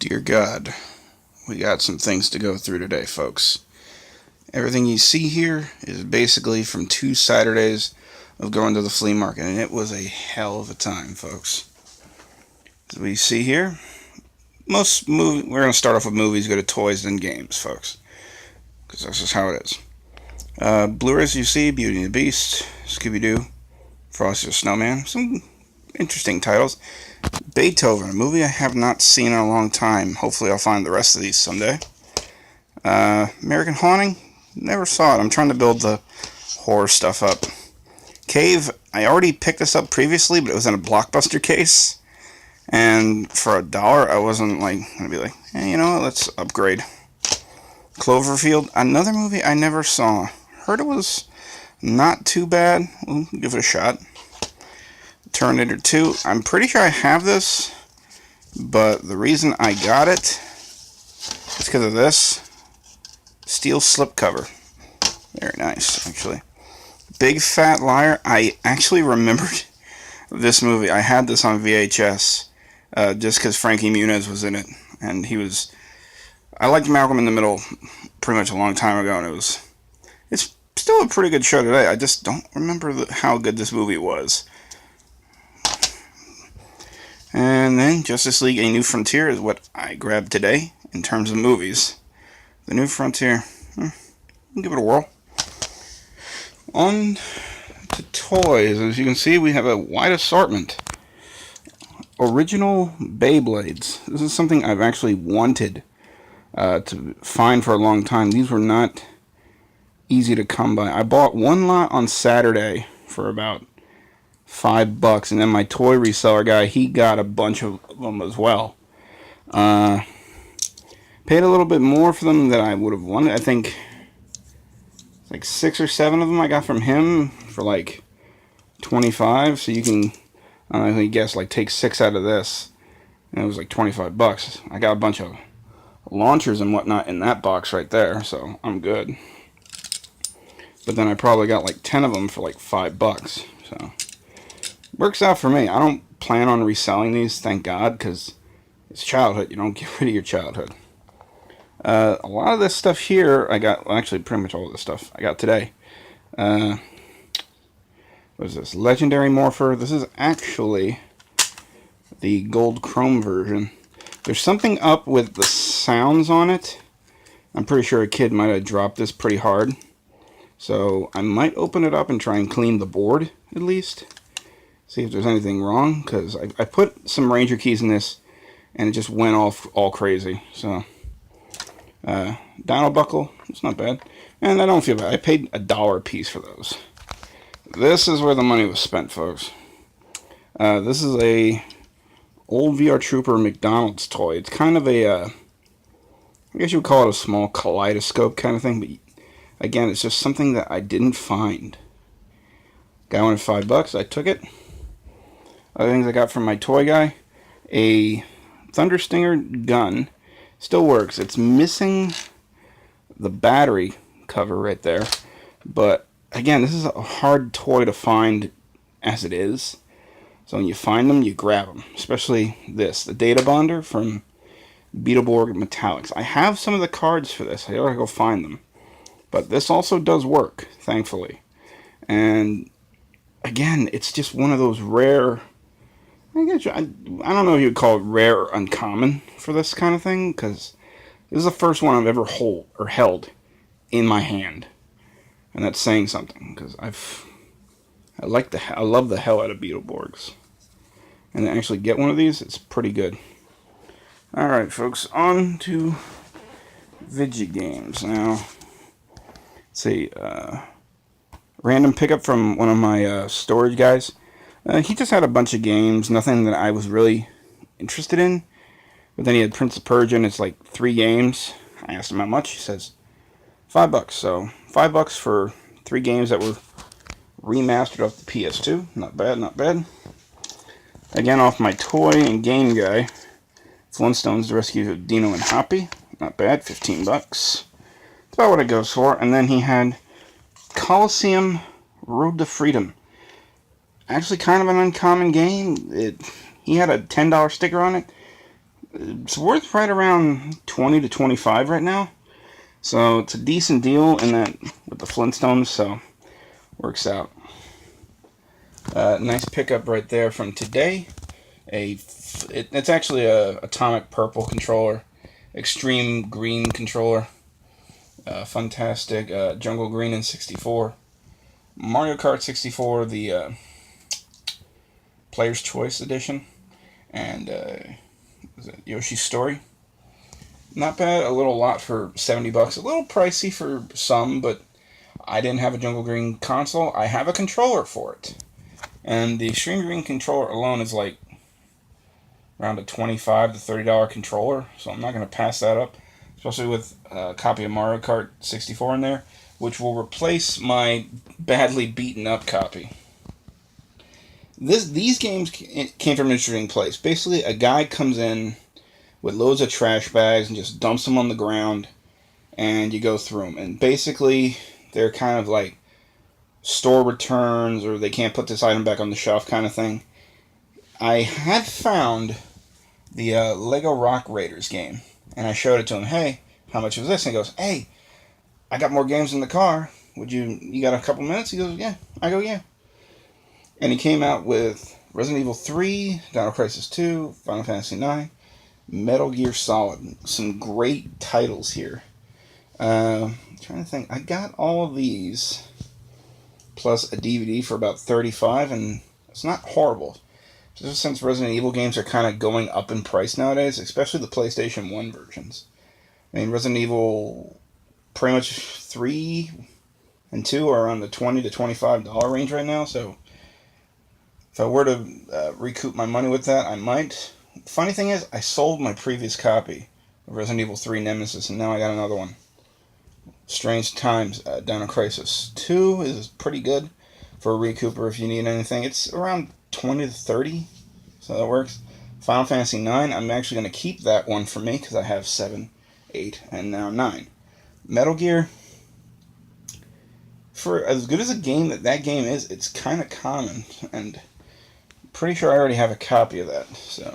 Dear God, we got some things to go through today, folks. Everything you see here is basically from 2 Saturdays of going to the flea market, and it was a hell of a time, folks. As we see here, we're going to start off with movies, go to toys, then games, folks, because that's just how it is. Blu-rays you see, Beauty and the Beast, Scooby-Doo, Frosty the Snowman, some interesting titles. Beethoven, a movie I have not seen in a long time. Hopefully I'll find the rest of these someday. American Haunting, never saw it. I'm trying to build the horror stuff up. Cave, I already picked this up previously, but it was in a Blockbuster case. And for $1, I wasn't going to be like, hey, you know what, let's upgrade. Cloverfield, another movie I never saw. Heard it was not too bad. We'll give it a shot. Terminator 2, I'm pretty sure I have this, but the reason I got it is because of this steel slipcover. Very nice, actually. Big Fat Liar, I actually remembered this movie. I had this on VHS just because Frankie Muniz was in it, and I liked Malcolm in the Middle pretty much a long time ago, and it's still a pretty good show today. I just don't remember how good this movie was. And then Justice League A New Frontier is what I grabbed today in terms of movies. The New Frontier, give it a whirl. On to toys. As you can see, we have a wide assortment. Original Beyblades. This is something I've actually wanted to find for a long time. These were not easy to come by. I bought one lot on Saturday for about $5, and then my toy reseller guy, he got a bunch of them as well. Paid a little bit more for them than I would have wanted. I think like 6 or 7 of them I got from him for like $25. So you can, I guess, take 6 out of this, and it was like $25. I got a bunch of launchers and whatnot in that box right there, so I'm good. But then I probably got like 10 of them for like $5. So works out for me. I don't plan on reselling these, thank God, because it's childhood. You don't get rid of your childhood. A lot of this stuff here I got, well, actually pretty much all of this stuff I got today. What is this? Legendary Morpher. This is actually the gold chrome version. There's something up with the sounds on it. I'm pretty sure a kid might have dropped this pretty hard. So I might open it up and try and clean the board at least. See if there's anything wrong, because I put some Ranger keys in this and it just went off all crazy. So Dino Buckle, it's not bad, and I don't feel bad. I paid $1 a piece for those. This is where the money was spent, folks. This is a old VR Trooper McDonald's toy. It's kind of a I guess you would call it a small kaleidoscope kind of thing, but again, it's just something that I didn't find. Guy wanted $5, I took it. Other things I got from my toy guy, a Thunder Stinger gun. Still works. It's missing the battery cover right there. But again, this is a hard toy to find as it is. So when you find them, you grab them. Especially this, the Data Bonder from Beetleborg Metallics. I have some of the cards for this. I gotta go find them. But this also does work, thankfully. And again, it's just one of those rare, I don't know if you'd call it rare or uncommon for this kind of thing, because this is the first one I've ever held in my hand. And that's saying something, because I love the hell out of Beetleborgs. And to actually get one of these, it's pretty good. Alright, folks, on to Vidgy games. Now, let's see, random pickup from one of my storage guys. He just had a bunch of games, nothing that I was really interested in. But then he had Prince of Persia, and it's like 3 games. I asked him how much. He says $5. So $5 for 3 games that were remastered off the PS2. Not bad, not bad. Again, off my toy and game guy, Flintstones: The Rescue of Dino and Hoppy. Not bad, $15. That's about what it goes for. And then he had Coliseum Road to Freedom. Actually kind of an uncommon game. He had a $10 sticker on it. It's worth right around 20 to 25 right now. So it's a decent deal in that with the Flintstones, so works out. Nice pickup right there from today. It's actually a atomic purple controller, extreme green controller, fantastic jungle green in 64, Mario Kart 64, the Player's Choice edition, and is it Yoshi's Story. Not bad. A little lot for $70. A little pricey for some, but I didn't have a jungle green console. I have a controller for it, and the extreme green controller alone is like around a $25 to $30 controller, so I'm not going to pass that up, especially with a copy of Mario Kart 64 in there, which will replace my badly beaten up copy. These games came from an interesting place. Basically, a guy comes in with loads of trash bags and just dumps them on the ground, and you go through them. And basically, they're kind of like store returns, or they can't put this item back on the shelf kind of thing. I had found the Lego Rock Raiders game, and I showed it to him. Hey, how much was this? And he goes, hey, I got more games in the car. You got a couple minutes? He goes, yeah. I go, yeah. And he came out with Resident Evil 3, Dino Crisis 2, Final Fantasy 9, Metal Gear Solid. Some great titles here. I'm trying to think. I got all of these plus a DVD for about $35, and it's not horrible. Just since Resident Evil games are kind of going up in price nowadays, especially the PlayStation 1 versions. I mean, Resident Evil, pretty much 3 and 2 are around the $20 to $25 range right now, so if I were to recoup my money with that, I might. Funny thing is, I sold my previous copy of Resident Evil 3 Nemesis, and now I got another one. Strange Times, Dino Crisis 2 is pretty good for a recouper if you need anything. It's around 20 to 30, so that works. Final Fantasy 9, I'm actually going to keep that one for me because I have 7, 8, and now 9. Metal Gear, for as good as a game that game is, it's kind of common, and pretty sure I already have a copy of that. So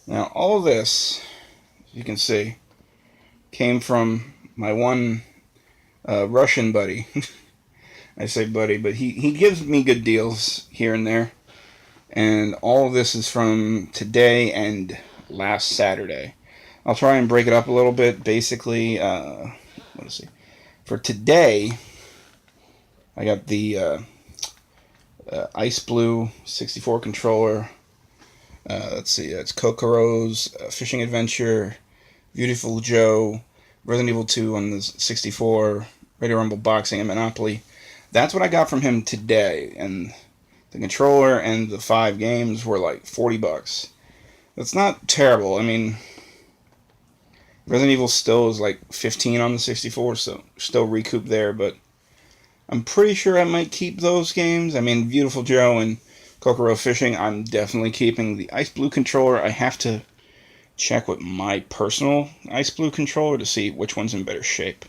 now all of this, as you can see, came from my one Russian buddy. I say buddy, but he gives me good deals here and there. And all of this is from today and last Saturday. I'll try and break it up a little bit. Basically, let's see. For today, I got the Ice Blue 64 controller. Let's see, it's Kokoro's Fishing Adventure, Beautiful Joe, Resident Evil 2 on the 64, Radio Rumble Boxing, and Monopoly. That's what I got from him today, and the controller and the 5 games were like $40. That's not terrible. I mean, Resident Evil still is like 15 on the 64, so still recoup there, but I'm pretty sure I might keep those games. I mean, Beautiful Joe and Kokoro Fishing, I'm definitely keeping. The Ice Blue controller, I have to check with my personal Ice Blue controller to see which one's in better shape.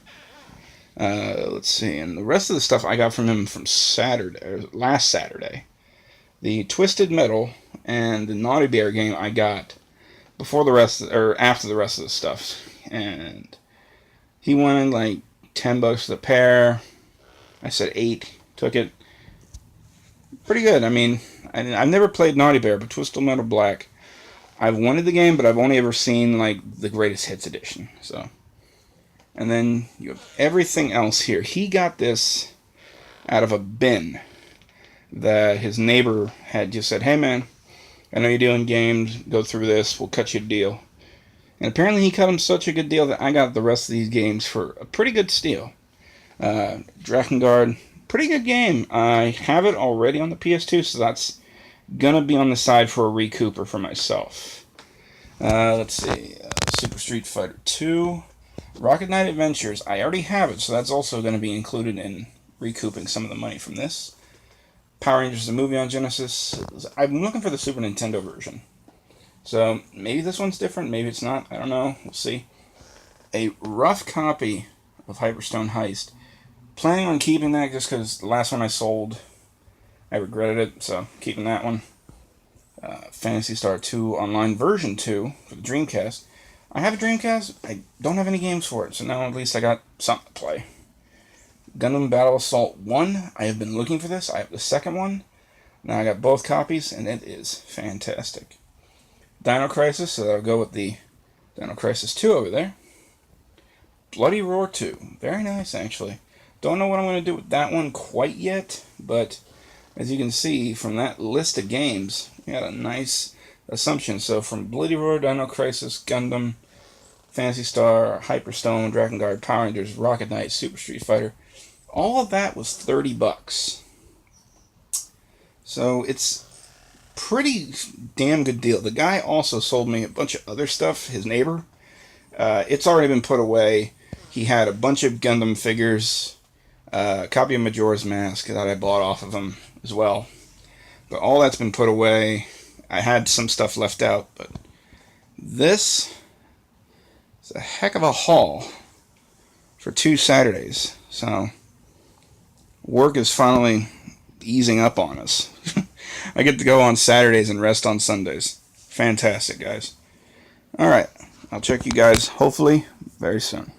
Let's see, and the rest of the stuff I got from him from last Saturday. The Twisted Metal and the Naughty Bear game I got before the rest, or after the rest of the stuff, and he wanted like $10 for the pair. I said 8, took it. Pretty good. I mean, I've never played Naughty Bear, but Twisted Metal Black, I've wanted the game, but I've only ever seen like the Greatest Hits edition. So, and then you have everything else here. He got this out of a bin that his neighbor had just said, hey man, I know you're doing games, go through this, we'll cut you a deal. And apparently he cut him such a good deal that I got the rest of these games for a pretty good steal. Drakengard, pretty good game. I have it already on the PS2, so that's gonna be on the side for a recouper for myself. Let's see, Super Street Fighter 2, Rocket Knight Adventures, I already have it, so that's also going to be included in recouping some of the money from this. Power Rangers the movie on Genesis. I'm looking for the Super Nintendo version. So maybe this one's different, maybe it's not. I don't know. We'll see. A rough copy of Hyperstone Heist. Planning on keeping that just because the last one I sold, I regretted it, so keeping that one. Phantasy Star 2 Online version 2 for the Dreamcast. I have a Dreamcast. I don't have any games for it, so now at least I got something to play. Gundam Battle Assault 1. I have been looking for this. I have the second one. Now I got both copies, and it is fantastic. Dino Crisis, so I'll go with the Dino Crisis 2 over there. Bloody Roar 2. Very nice, actually. Don't know what I'm going to do with that one quite yet, but as you can see from that list of games, we got a nice assumption. So from Bloody Roar, Dino Crisis, Gundam, Phantasy Star, Hyperstone, Dragon Guard, Power Rangers, Rocket Knight, Super Street Fighter, all of that was $30. So it's pretty damn good deal. The guy also sold me a bunch of other stuff, his neighbor. It's already been put away. He had a bunch of Gundam figures, a copy of Majora's Mask that I bought off of him as well. But all that's been put away. I had some stuff left out, but this is a heck of a haul for 2 Saturdays. So work is finally easing up on us. I get to go on Saturdays and rest on Sundays. Fantastic, guys. Alright, I'll check you guys hopefully very soon.